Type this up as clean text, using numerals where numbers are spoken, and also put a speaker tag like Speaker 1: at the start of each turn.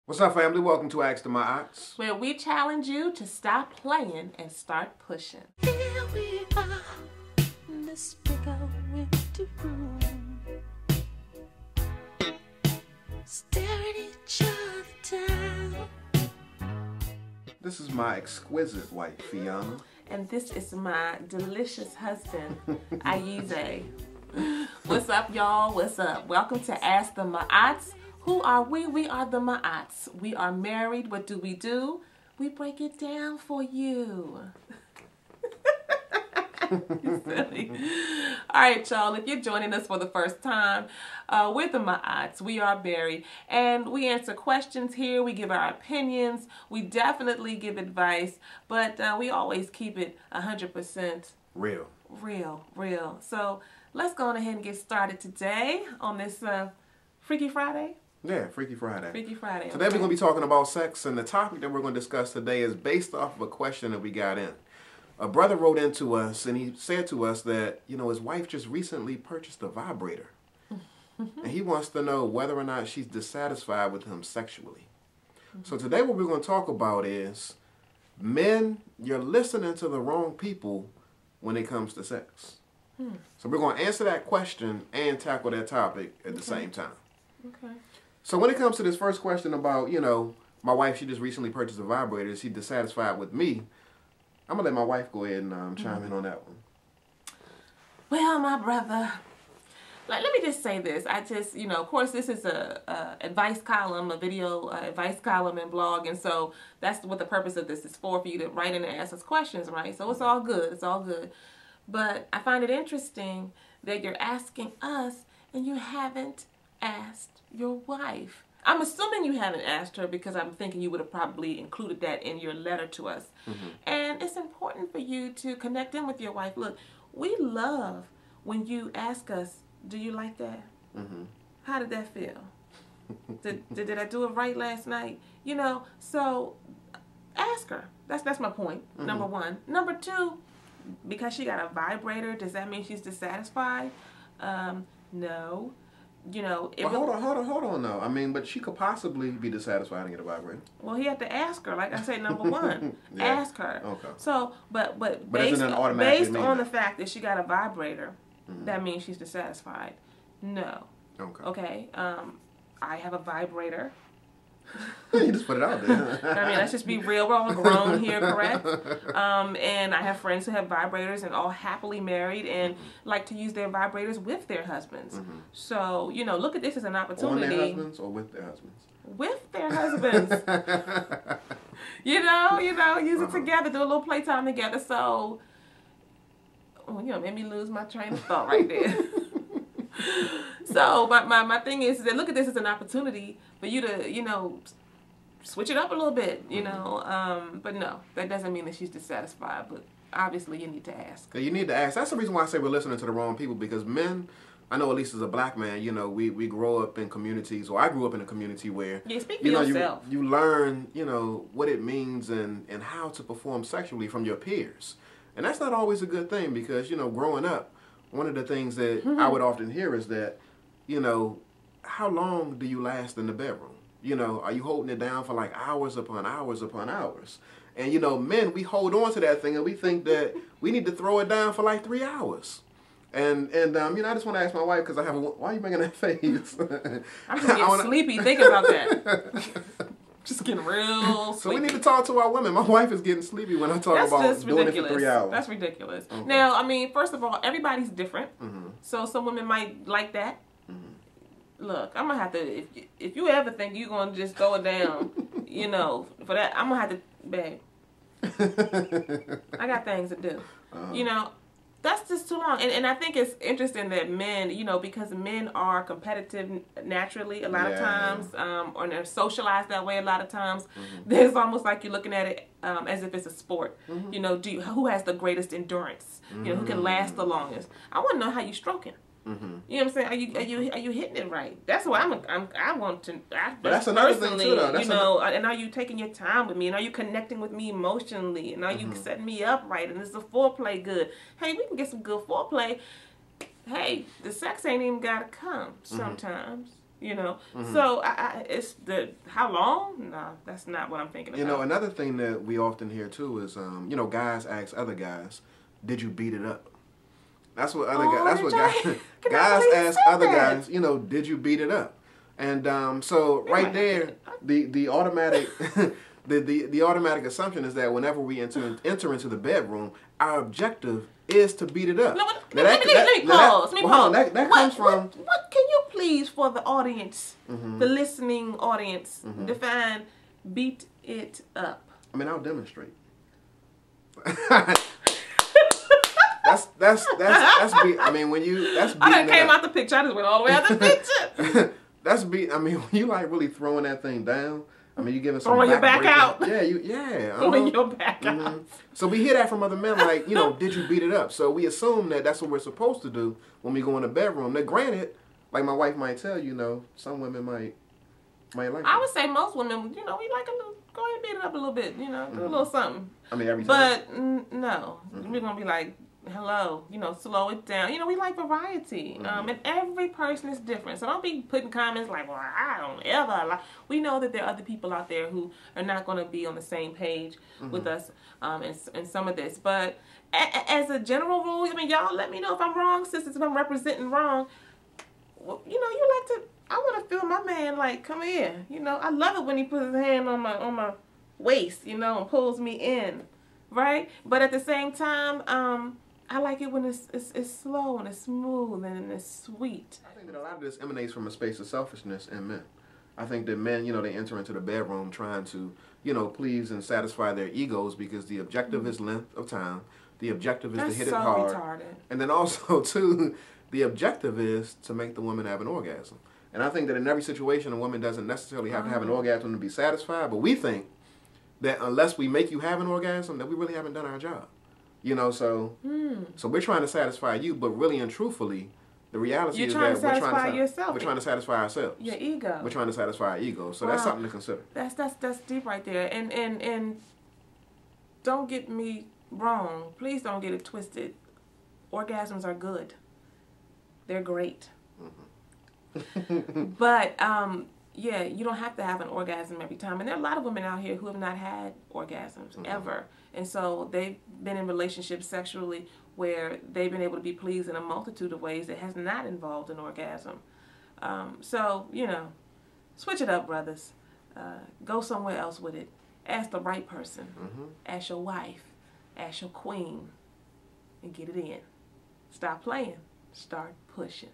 Speaker 1: What's up, family? Welcome to Ask to My Ox,
Speaker 2: where we challenge you to stop playing and start pushing.
Speaker 3: Here we are in this big old empty room, staring each other down.
Speaker 1: This is my exquisite wife, Fiona.
Speaker 2: And this is my delicious husband, Ayize. What's up, y'all? What's up? Welcome to Ask the Ma'ats. Who are we? We are the Ma'ats. We are married. What do? We break it down for you. You silly. All right, y'all. If you're joining us for the first time, we're the Ma'ats. We are married, and we answer questions here. We give our opinions. We definitely give advice, but we always keep it 100%
Speaker 1: Real.
Speaker 2: Real. So let's go on ahead and get started today on this Freaky Friday.
Speaker 1: Yeah, Freaky Friday.
Speaker 2: Freaky Friday.
Speaker 1: Today we're going to be talking about sex, and the topic that we're going to discuss today is based off of a question that we got in. A brother wrote into us, and he said to us that, his wife just recently purchased a vibrator. And he wants to know whether or not she's dissatisfied with him sexually. So today what we're going to talk about is, men, you're listening to the wrong people when it comes to sex. So we're going to answer that question and tackle that topic at the same time.
Speaker 2: Okay.
Speaker 1: So when it comes to this first question about, my wife, she just recently purchased a vibrator. Is she dissatisfied with me? I'm going to let my wife go ahead and chime in on that one.
Speaker 2: Well, my brother, let me just say this. I just, of course, this is a advice column, a video advice column and blog. And so that's what the purpose of this is for you to write in and ask us questions, right? So it's all good. It's all good. But I find it interesting that you're asking us and you haven't asked your wife. I'm assuming you haven't asked her because I'm thinking you would have probably included that in your letter to us. And it's important for you to connect in with your wife. Look, we love when you ask us, do you like that? How did that feel? Did I do it right last night? So ask her. That's my point, number one. Number two, because she got a vibrator, does that mean she's dissatisfied? No.
Speaker 1: Well, hold on now. I mean, but she could possibly be dissatisfied and get a vibrator.
Speaker 2: Well, he had to ask her. Like I said, number one, ask her.
Speaker 1: Okay.
Speaker 2: So, but based on the fact that she got a vibrator, that means she's dissatisfied. No.
Speaker 1: Okay.
Speaker 2: Okay. I have a vibrator.
Speaker 1: You just put it out there.
Speaker 2: I mean, let's just be real. We're all grown here, correct? And I have friends who have vibrators and all happily married and like to use their vibrators with their husbands. So, look at this as an opportunity.
Speaker 1: On their husbands or with their husbands?
Speaker 2: With their husbands. Use it together, do a little playtime together. So, made me lose my train of thought right there. So my thing is that look at this as an opportunity for you to, switch it up a little bit, but no, that doesn't mean that she's dissatisfied, but obviously you need to ask.
Speaker 1: You need to ask. That's the reason why I say we're listening to the wrong people, because men, I know at least as a black man, we grow up in communities, or I grew up in a community where,
Speaker 2: speak for yourself.
Speaker 1: You learn, what it means and how to perform sexually from your peers. And that's not always a good thing because, growing up, one of the things that I would often hear is that, how long do you last in the bedroom? Are you holding it down for like hours upon hours upon hours? And, men, we hold on to that thing and we think that we need to throw it down for like 3 hours. And I just want to ask my wife, because why are you making that face?
Speaker 2: I'm just getting sleepy thinking about that. Just getting real sleepy.
Speaker 1: So we need to talk to our women. My wife is getting sleepy when I talk about doing it for 3 hours.
Speaker 2: That's ridiculous. Okay. Now, I mean, first of all, everybody's different. So some women might like that. Look, I'm going to have to, if you ever think you're going to just throw it down, for that, I'm going to have to, babe. I got things to do. That's just too long. And I think it's interesting that men, because men are competitive naturally a lot of times, or they're socialized that way a lot of times, there's almost like you're looking at it as if it's a sport. Who has the greatest endurance? Who can last the longest? I want to know how you stroking. You know what I'm saying? Are you hitting it right? That's what I want to.
Speaker 1: But that's another thing too, though.
Speaker 2: And are you taking your time with me? And are you connecting with me emotionally? And are you setting me up right? And is the foreplay good? Hey, we can get some good foreplay. Hey, the sex ain't even gotta come sometimes. You know, so it's the how long? No, that's not what I'm thinking about.
Speaker 1: You know, another thing that we often hear too is, you know, guys ask other guys, "Did you beat it up?" That's what other guys. That's what guys ask other guys. You know, "Did you beat it up?" And so right there, the automatic. The automatic assumption is that whenever we enter into the bedroom, our objective is to beat it up.
Speaker 2: No, let me pause.
Speaker 1: That comes from...
Speaker 2: What can you please, for the audience, the listening audience, define beat it up?
Speaker 1: I mean, I'll demonstrate. that's beat. I mean, when you... That's beating
Speaker 2: I done came out the picture. I just went all the way out the picture.
Speaker 1: That's beat. I mean, when you like really throwing that thing down... I mean, you giving some
Speaker 2: throwing your back out.
Speaker 1: Yeah.
Speaker 2: Throwing your back out.
Speaker 1: So we hear that from other men, like, you know, did you beat it up? So we assume that that's what we're supposed to do when we go in the bedroom. Now, granted, like my wife might tell you, know, some women might like.
Speaker 2: I would say most women, you know, we like a little. Go ahead and beat it up a little bit, you know, do a little something.
Speaker 1: I mean, every time.
Speaker 2: But no, we're gonna be like, hello, you know, slow it down. You know, we like variety, and every person is different. So don't be putting comments like, well, I don't ever like. We know that there are other people out there who are not going to be on the same page with us in some of this. But as a general rule, I mean, y'all let me know if I'm wrong, sisters, if I'm representing wrong. Well, you know, you like to. I want to feel my man like, come here. You know, I love it when he puts his hand on my waist, you know, and pulls me in, right? But at the same time, I like it when it's slow and it's smooth and it's sweet.
Speaker 1: I think that a lot of this emanates from a space of selfishness in men. I think that men, you know, they enter into the bedroom trying to, you know, please and satisfy their egos because the objective is length of time. The objective is to hit it hard.
Speaker 2: Retarded.
Speaker 1: And then also, too, the objective is to make the woman have an orgasm. And I think that in every situation, a woman doesn't necessarily have to have an orgasm to be satisfied. But we think that unless we make you have an orgasm, that we really haven't done our job. You know, so we're trying to satisfy you, but really and truthfully, the reality is that we're trying to satisfy ourselves.
Speaker 2: Your ego.
Speaker 1: We're trying to satisfy our ego. So that's something to consider.
Speaker 2: That's deep right there. And don't get me wrong. Please don't get it twisted. Orgasms are good. They're great. But yeah, you don't have to have an orgasm every time. And there are a lot of women out here who have not had orgasms ever. And so they've been in relationships sexually where they've been able to be pleased in a multitude of ways that has not involved an orgasm. So, you know, switch it up, brothers. Go somewhere else with it. Ask the right person. Ask your wife. Ask your queen. And get it in. Stop playing. Start pushing.